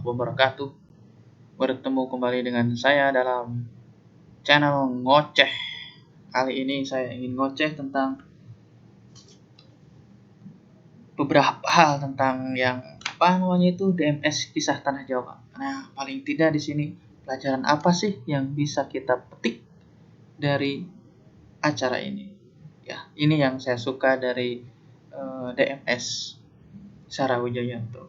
wabarakatuh. Bertemu kembali dengan saya dalam channel ngoceh. Kali ini saya ingin ngoceh tentang beberapa hal tentang yang DMS Kisah Tanah Jawa. Nah, paling tidak di sini pelajaran apa sih yang bisa kita petik dari acara ini? Ya, ini yang saya suka dari DMS Sarah Wijayanto.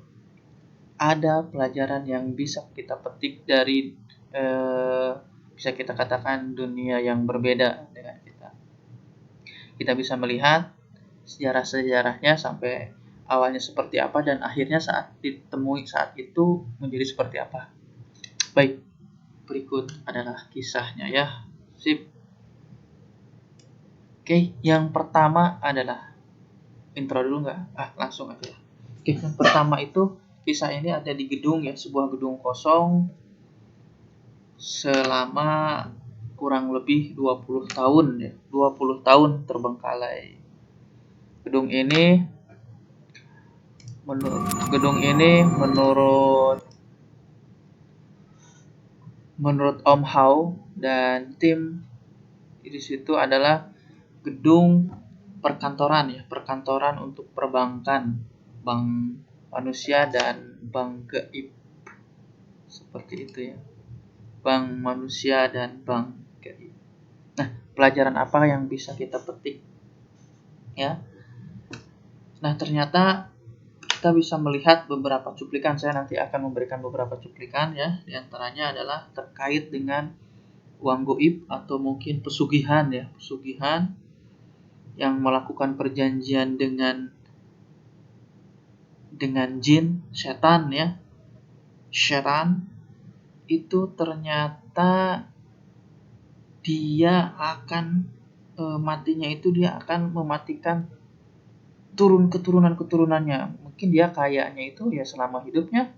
Ada pelajaran yang bisa kita petik dari bisa kita katakan dunia yang berbeda dengan kita. Kita bisa melihat sejarah-sejarahnya sampai awalnya seperti apa dan akhirnya saat ditemui saat itu menjadi seperti apa. Baik, berikut adalah kisahnya ya. Sip. Oke, yang pertama adalah intro dulu nggak? Langsung aja. Oke, yang pertama itu kisah ini ada di gedung ya, sebuah gedung kosong selama kurang lebih 20 tahun ya. 20 tahun terbengkalai. Gedung ini menurut Om Hao dan tim di situ adalah gedung perkantoran untuk perbankan, bank manusia dan bank gaib. Seperti itu ya. Bank manusia dan bank gaib. Nah, pelajaran apa yang bisa kita petik? Ya. Nah, ternyata kita bisa melihat beberapa cuplikan. Saya nanti akan memberikan beberapa cuplikan ya. Di antaranya adalah terkait dengan uang goib atau mungkin pesugihan ya. Pesugihan yang melakukan perjanjian dengan jin, setan ya. Setan itu ternyata dia akan matinya itu dia akan mematikan keturunan-keturunannya. Mungkin dia kayaknya itu ya selama hidupnya.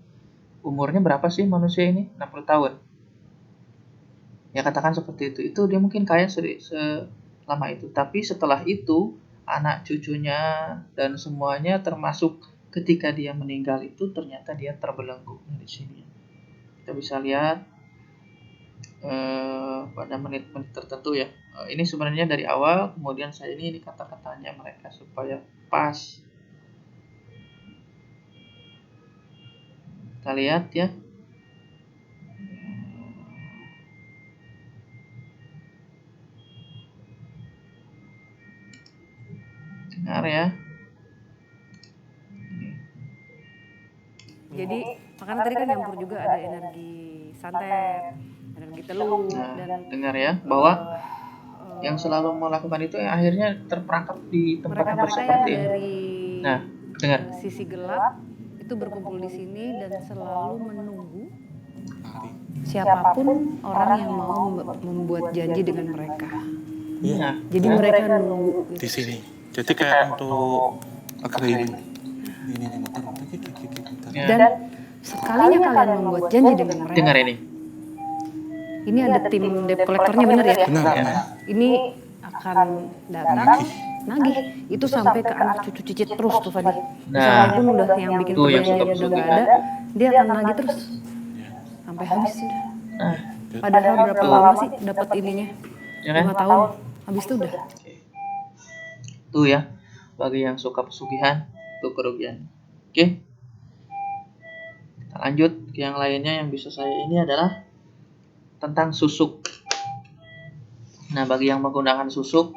Umurnya berapa sih manusia ini? 60 tahun. Ya katakan seperti itu. Itu dia mungkin kaya selama itu. Tapi setelah itu anak cucunya dan semuanya termasuk ketika dia meninggal itu ternyata dia terbelenggu di sini. Kita bisa lihat pada menit-menit tertentu ya. Ini sebenarnya dari awal, kemudian saya ini kata-katanya mereka supaya pas. Kita lihat ya. Dengar ya. Jadi makanya tadi kan nyampur juga ada energi santet, energi telur dan dengar ya bahwa yang selalu melakukan itu akhirnya terperangkap di tempat-tempat seperti ini. Nah, dengar. Sisi gelap itu berkumpul di sini dan selalu menunggu siapapun orang yang mau membuat janji dengan mereka. Iya. Jadi mereka nunggu di sini. Jadi kayak untuk agreement. Ini ya. Dan sekalinya kalian membuat janji dengan mereka. Dengar ini. Ini ada tim debt collectornya benar ya? Benar. Ini akan datang nagih. Itu sampai ke anak cucu cicit terus tuh Fadi. Misalnya pun udah yang bikin perjanjian udah nggak ada, dia akan nagih terus sampai habis sudah. Padahal berapa lama sih dapat ininya? 5 tahun. Habis itu udah. Tuh ya, bagi yang suka pesugihan, itu kerugian. Oke. Kita lanjut ke yang lainnya yang bisa saya ini adalah tentang susuk. Nah, bagi yang menggunakan susuk,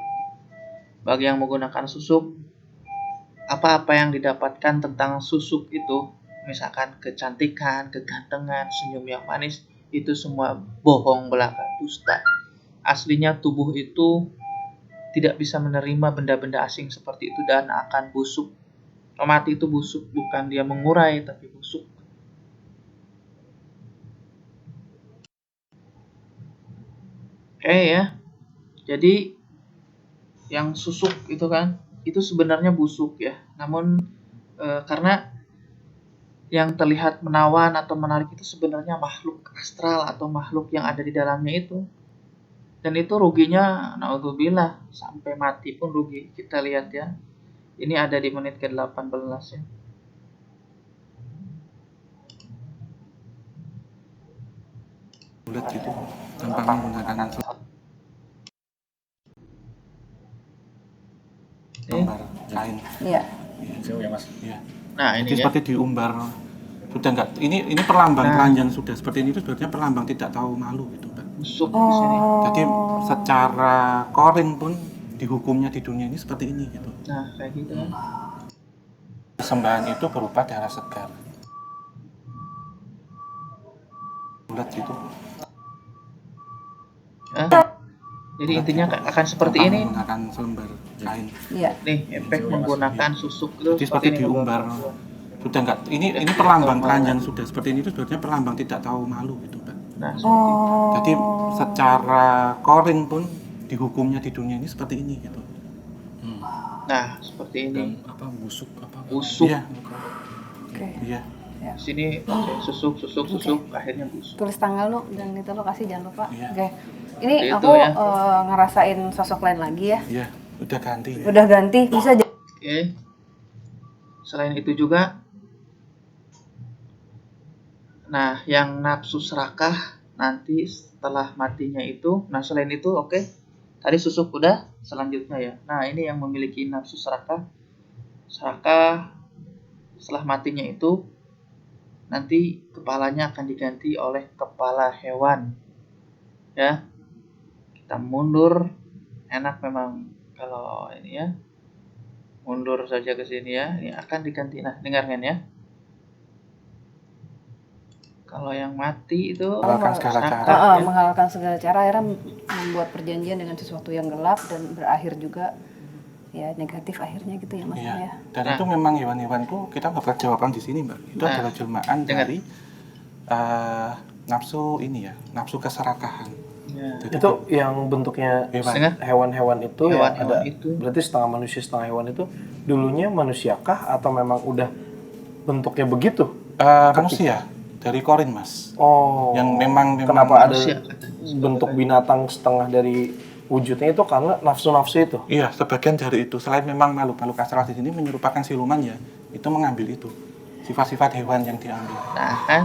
apa-apa yang didapatkan tentang susuk itu, misalkan kecantikan, kegantengan, senyum yang manis, itu semua bohong belaka, dusta. Aslinya tubuh itu tidak bisa menerima benda-benda asing seperti itu dan akan busuk. Mati itu busuk, bukan dia mengurai tapi busuk. Oke ya. Jadi yang susuk itu kan, itu sebenarnya busuk ya. Namun karena yang terlihat menawan atau menarik itu sebenarnya makhluk astral atau makhluk yang ada di dalamnya itu. Dan itu ruginya naudzubillah sampai mati pun rugi. Kita lihat ya. Ini ada di menit ke-18 ya. Bulat gitu tanpa menggunakan lembar kain. Iya. Jauh ya mas. Iya. Nah ini Jadi ya. seperti diumbar. Sudah enggak, ini perlambang telanjang sudah seperti ini itu sebenarnya perlambang tidak tahu malu gitu, Mbak. Busuk di sini. Jadi secara koring pun dihukumnya di dunia ini seperti ini gitu. Nah kayak gitu ya. Persembahan itu berupa darah segar. Bulat gitu. Jadi intinya akan seperti Tanpa ini. menggunakan selembar kain. Iya. Nih efek menggunakan susuk itu Jadi seperti ini, diumbar. Sudah enggak, ini perlambang telanjang sudah seperti ini itu sebenarnya perlambang tidak tahu malu gitu, Mbak. Nah seperti itu. Jadi secara koring pun dihukumnya di dunia ini seperti ini gitu. Nah seperti ini. Dan apa busuk apa? Busuk. Iya, Oke. iya. Di sini susuk akhirnya busuk. Tulis tanggal lo dan itu lokasi jangan lupa. Iya. Oke. Ini Seperti aku itu ya. ngerasain sosok lain lagi ya. Iya, udah ganti. Ya. Udah ganti, bisa aja. Oke. Selain itu juga, nah yang nafsu serakah nanti setelah matinya itu, nah selain itu oke, tadi susuk udah, selanjutnya ya. Nah ini yang memiliki nafsu serakah setelah matinya itu nanti kepalanya akan diganti oleh kepala hewan, ya. Kita mundur, enak memang kalau ini ya. Mundur saja ke sini ya. Ini akan diganti. Nah, dengarkan ya. Kalau yang mati itu Menghalalkan segala serakah, cara. ya. Menghalalkan segala cara, akhirnya membuat perjanjian dengan sesuatu yang gelap dan berakhir juga ya negatif akhirnya gitu ya mas Iya. ya. Dan Nah. itu memang hewan-hewan itu kita nggak pernah jawaban di sini, Mbak. Itu Nah, adalah jelmaan dengar. dari nafsu ini ya, nafsu keserakahan. Ya. Jadi Itu yang bentuknya hewan. Dengar. hewan-hewan itu ya Hewan-hewan ada itu. berarti setengah manusia setengah hewan itu dulunya manusiakah atau memang udah bentuknya begitu? Manusia dari korin, Mas. Oh, Yang memang kenapa ada Manusia, katanya. bentuk binatang setengah dari wujudnya itu karena nafsu-nafsu itu. Iya, sebagian dari itu. Selain memang makhluk-makhluk astral di sini menyerupakan siluman ya, itu mengambil itu. Sifat-sifat hewan yang diambil. Nah, kan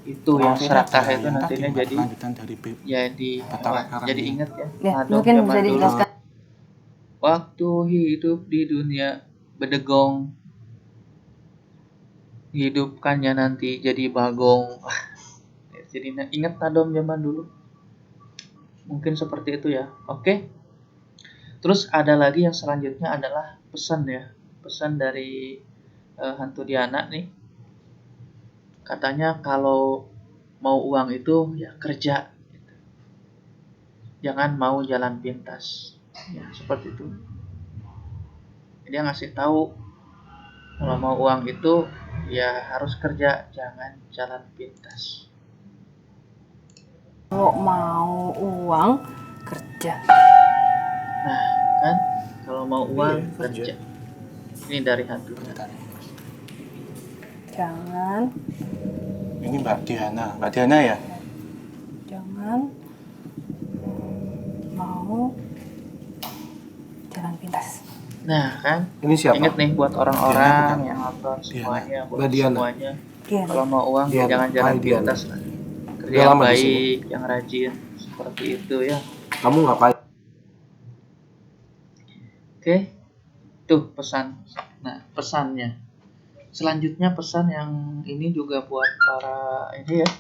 itu yang Ini serakah adalah itu yang nantinya tadi, jadi lanjutan dari jadi Batara hewan. Karang Jadi ini. ingat ya. Ya, Madom mungkin zaman bisa dulu. dijelaskan. Waktu hidup di dunia bedegong, hidupkannya nanti jadi bagong. Jadi ingat Nadom zaman dulu. Mungkin seperti itu ya. Oke. Terus ada lagi yang selanjutnya adalah pesan ya. Pesan dari hantu Diana nih. Katanya kalau mau uang itu ya kerja. Jangan mau jalan pintas. Ya, seperti itu. Dia ngasih tahu kalau mau uang itu ya harus kerja, jangan jalan pintas. Kalau mau uang kerja. Nah, kan kalau mau uang Iya, kerja. kerja. Ini dari hantu. Jangan Ini Mbak Diana ya. jangan mau jalan pintas. Nah, kan Ini siapa? ingat nih buat orang-orang yang nonton Diana. semuanya, buat Mbak Diana. semuanya. Iya. Kalau mau uang Diana. jangan jalan Hai, Diana. pintas lah. Kerja Udah yang lama di sini. baik, yang rajin, seperti itu ya. Kamu ngapain? Oke, tuh pesan. Nah, pesannya. Selanjutnya pesan yang ini juga buat para ini ya.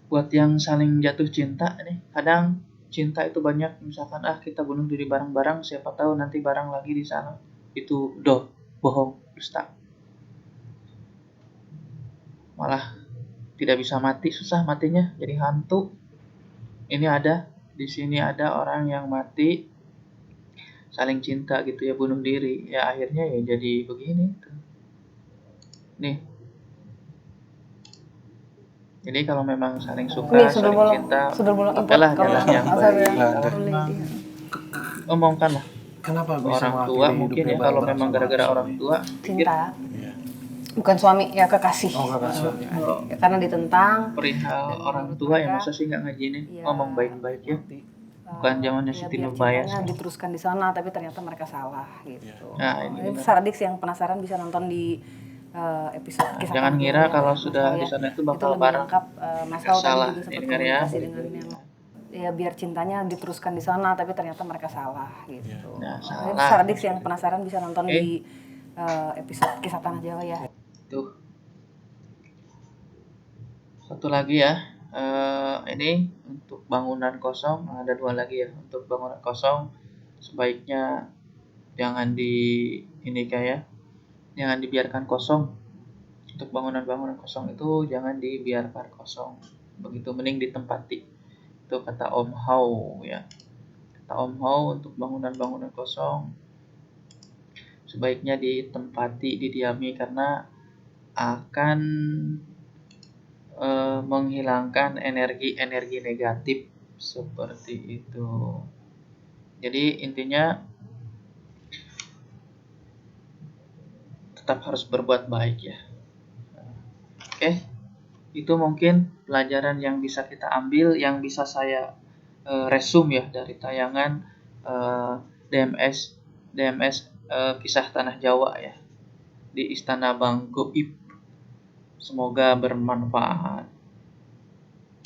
Buat yang saling jatuh cinta nih. Kadang cinta itu banyak, misalkan kita bunuh diri bareng-bareng, siapa tahu nanti bareng lagi di sana. Itu bohong, dusta. Malah tidak bisa mati, susah matinya jadi hantu. Ini ada di sini ada orang yang mati saling cinta gitu ya, bunuh diri ya, akhirnya ya jadi begini tuh. Nih, jadi kalau memang saling suka, Ini sudah saling bolong, cinta, sudah bolong oke import lah kalau jalan yang asal baik. ya. Belanda. Kalau memang omongkan lah Kenapa ke bisa orang tua mengakhiri mungkin hidupnya ya, kalau bareng-bareng memang sama gara-gara suami? orang tua pikir Cinta, Iya. bukan suami ya kekasih. Oh, kakak suami. kalau Ya, karena ditentang. perihal Dan orang menurut tua ya mereka, masa sih nggak ngajinin, ya, ngomong baik-baik ya. bukan zamannya ya Siti biar Nurbaya cintanya sekarang. diteruskan di sana tapi ternyata mereka salah gitu. Nah, ini Ini benar. Saradix yang penasaran bisa nonton di episode kisah Jangan Tanah ngira Jawa ya, kalau Mas sudah Hao di ya. sana itu Itu bakal lebih bareng. lengkap. Mas Mereka Hao tadi salah, juga sempat didengar ya. komunikasi dengan ya biar cintanya diteruskan di sana tapi ternyata mereka salah gitu. Nah, Ini salah. Saradix yang penasaran bisa nonton Oke. di episode kisah Tanah Jawa ya. Tuh. Satu lagi ya. Ini untuk bangunan kosong, ada 2 lagi ya. Untuk bangunan kosong sebaiknya jangan jangan dibiarkan kosong. Untuk bangunan-bangunan kosong itu jangan dibiarkan kosong. Begitu, mending ditempati. Itu kata Om Hao ya. Kata Om Hao untuk bangunan-bangunan kosong sebaiknya ditempati, didiami karena akan menghilangkan energi-energi negatif seperti itu. Jadi intinya tetap harus berbuat baik ya. Oke, itu mungkin pelajaran yang bisa kita ambil, yang bisa saya resume ya dari tayangan DMS Kisah Tanah Jawa ya di Istana Bang Goib. Semoga bermanfaat.